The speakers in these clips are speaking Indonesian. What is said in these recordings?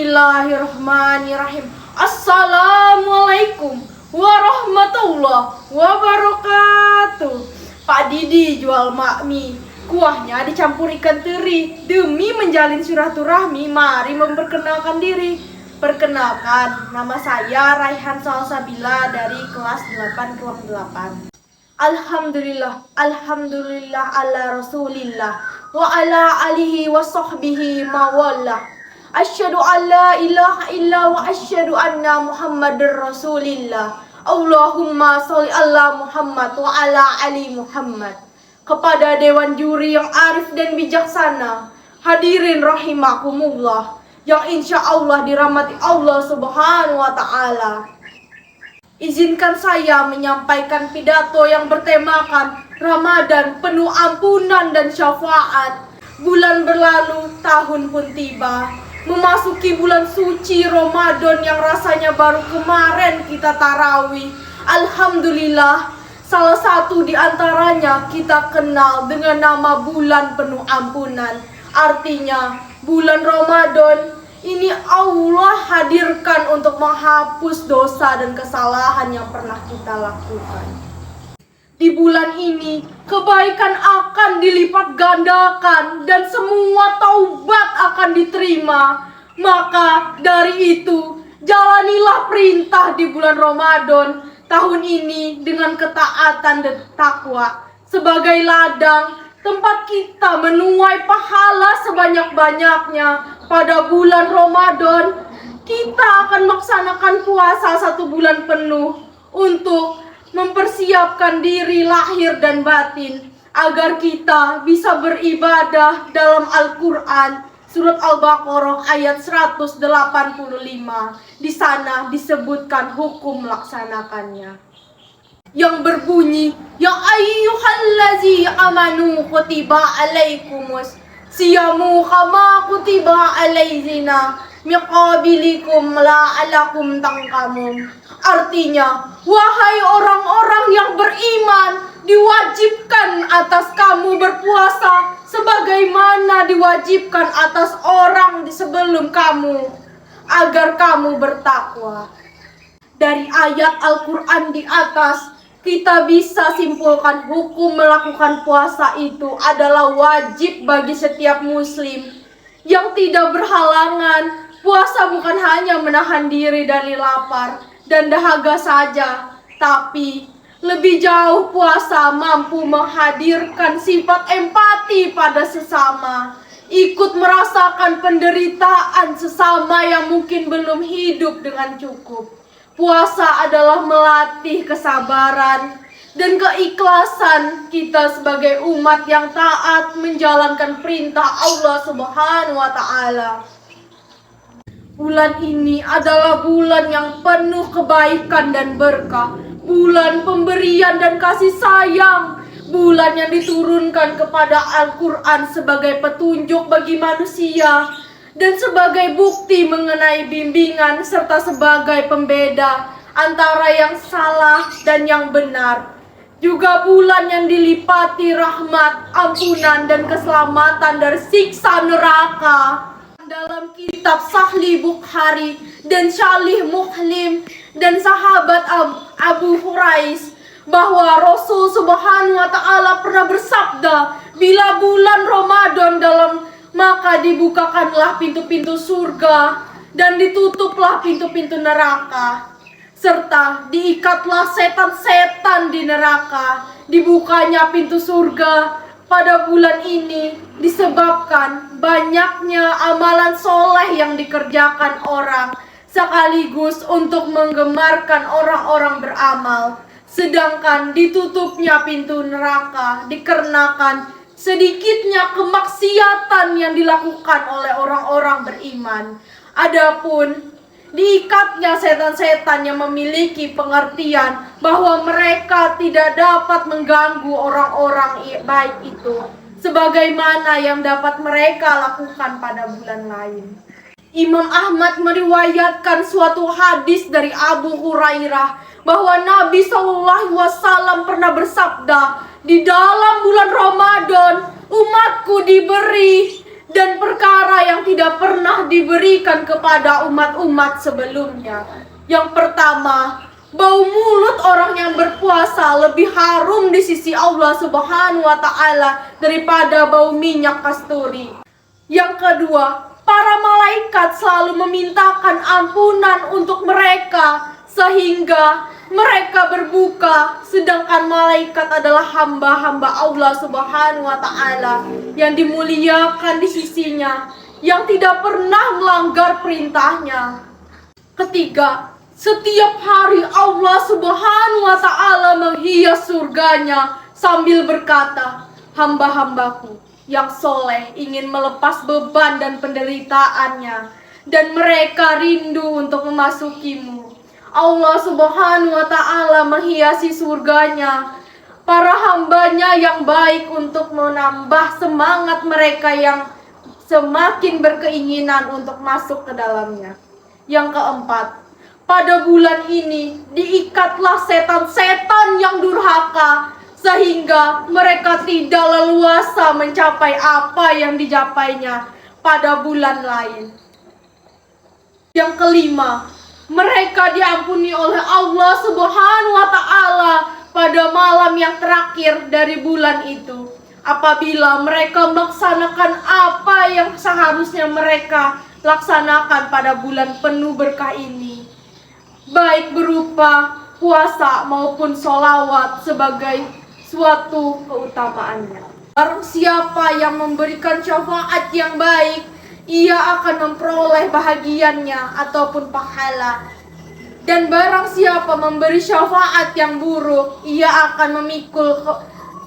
Bismillahirrahmanirrahim. Assalamualaikum warahmatullahi wabarakatuh. Pak Didi jual bakmi, kuahnya dicampur ikan teri. Demi menjalin silaturahmi, mari memperkenalkan diri. Perkenalkan, nama saya Raihan Salsabila dari kelas 8 ruang 8. Alhamdulillah ala rasulillah wa ala alihi wa sahbihi mawallah. Asyhadu an la ilaha illa wa asyhadu anna Muhammadar Rasulillah. Allahumma sholli ala Muhammad wa ala ali Muhammad. Kepada dewan juri yang arif dan bijaksana, hadirin rahimakumullah, yang insya Allah dirahmati Allah Subhanahu wa Ta'ala. Izinkan saya menyampaikan pidato yang bertemakan Ramadan penuh ampunan dan syafaat. Bulan berlalu, tahun pun tiba. Memasuki bulan suci Ramadan yang rasanya baru kemarin kita tarawih. Alhamdulillah, salah satu di antaranya kita kenal dengan nama bulan penuh ampunan. Artinya, bulan Ramadan ini Allah hadirkan untuk menghapus dosa dan kesalahan yang pernah kita lakukan. Di bulan ini, kebaikan akan dilipat gandakan dan semua taubat akan diterima. Maka dari itu, jalanilah perintah di bulan Ramadan tahun ini dengan ketaatan dan takwa sebagai ladang tempat kita menuai pahala sebanyak-banyaknya. Pada bulan Ramadan, kita akan melaksanakan puasa 1 bulan penuh untuk mempersiapkan diri lahir dan batin agar kita bisa beribadah dalam Al-Quran surat Al-Baqarah ayat 185. Di sana disebutkan hukum melaksanakannya, yang berbunyi, ya ayyuhallazi amanu kutiba alaikumus siyamu kama kutiba alaizina miqabilikum la'alakum tangkamun. Artinya, wahai orang-orang yang beriman, diwajibkan atas kamu berpuasa sebagaimana diwajibkan atas orang di sebelum kamu, agar kamu bertakwa. Dari ayat Al-Quran di atas, kita bisa simpulkan hukum melakukan puasa itu adalah wajib bagi setiap muslim yang tidak berhalangan. Puasa bukan hanya menahan diri dari lapar dan dahaga saja, tapi lebih jauh puasa mampu menghadirkan sifat empati pada sesama, ikut merasakan penderitaan sesama yang mungkin belum hidup dengan cukup. Puasa adalah melatih kesabaran dan keikhlasan kita sebagai umat yang taat menjalankan perintah Allah Subhanahu wa Ta'ala. Bulan ini adalah bulan yang penuh kebaikan dan berkah, bulan pemberian dan kasih sayang, bulan yang diturunkan kepada Al-Quran sebagai petunjuk bagi manusia dan sebagai bukti mengenai bimbingan serta sebagai pembeda antara yang salah dan yang benar. Juga bulan yang dilipati rahmat, ampunan dan keselamatan dari siksa neraka. Dalam kitab Sahih Bukhari dan Sahih Muslim dan sahabat Abu Hurairah bahwa Rasul Subhanahu wa Ta'ala pernah bersabda, bila bulan Ramadan dalam maka dibukakanlah pintu-pintu surga dan ditutuplah pintu-pintu neraka, serta diikatlah setan-setan di neraka. Dibukanya pintu surga pada bulan ini disebabkan banyaknya amalan soleh yang dikerjakan orang, sekaligus untuk menggemarkan orang-orang beramal. Sedangkan ditutupnya pintu neraka dikarenakan sedikitnya kemaksiatan yang dilakukan oleh orang-orang beriman. Adapun diikatnya setan-setan yang memiliki pengertian bahwa mereka tidak dapat mengganggu orang-orang baik itu, sebagaimana yang dapat mereka lakukan pada bulan lain. Imam Ahmad meriwayatkan suatu hadis dari Abu Hurairah bahwa Nabi SAW pernah bersabda, di dalam bulan Ramadan umatku diberi dan perkara yang tidak pernah diberikan kepada umat-umat sebelumnya. Yang pertama, bau mulut orang yang berpuasa lebih harum di sisi Allah Subhanahu wa Ta'ala daripada bau minyak kasturi. Yang kedua, para malaikat selalu memintakan ampunan untuk mereka sehingga mereka berbuka, sedangkan malaikat adalah hamba-hamba Allah Subhanahu wa Ta'ala yang dimuliakan di sisinya, yang tidak pernah melanggar perintahnya. Ketiga, setiap hari Allah Subhanahu wa Ta'ala menghias surganya sambil berkata, hamba-hambaku yang soleh ingin melepas beban dan penderitaannya, dan mereka rindu untuk memasukimu. Allah Subhanahu wa Ta'ala menghiasi surganya para hambanya yang baik untuk menambah semangat mereka yang semakin berkeinginan untuk masuk ke dalamnya. Yang keempat, pada bulan ini diikatlah setan-setan yang durhaka sehingga mereka tidak leluasa mencapai apa yang dijapainya pada bulan lain. Yang kelima, mereka diampuni oleh Allah Subhanahu wa Ta'ala pada malam yang terakhir dari bulan itu, apabila mereka melaksanakan apa yang seharusnya mereka laksanakan pada bulan penuh berkah ini, baik berupa puasa maupun sholawat sebagai suatu keutamaannya. Barang siapa yang memberikan syafaat yang baik, ia akan memperoleh bahagiannya ataupun pahala. Dan barang siapa memberi syafaat yang buruk, ia akan memikul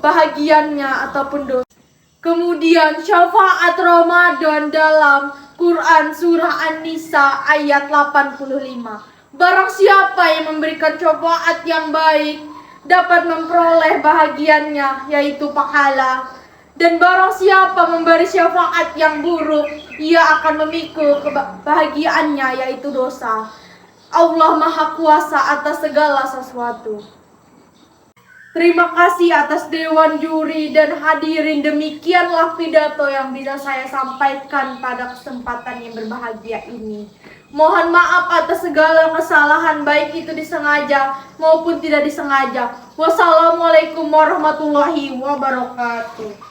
bahagiannya ataupun dosa. Kemudian syafaat Ramadan dalam Quran surah An-Nisa ayat 85. Barang siapa yang memberikan syafaat yang baik dapat memperoleh bahagiannya, yaitu pahala. Dan barang siapa memberi syafaat yang buruk, ia akan memikul kebahagiaannya, yaitu dosa. Allah Maha Kuasa atas segala sesuatu. Terima kasih atas dewan juri dan hadirin. Demikianlah pidato yang bisa saya sampaikan pada kesempatan yang berbahagia ini. Mohon maaf atas segala kesalahan, baik itu disengaja maupun tidak disengaja. Wassalamualaikum warahmatullahi wabarakatuh.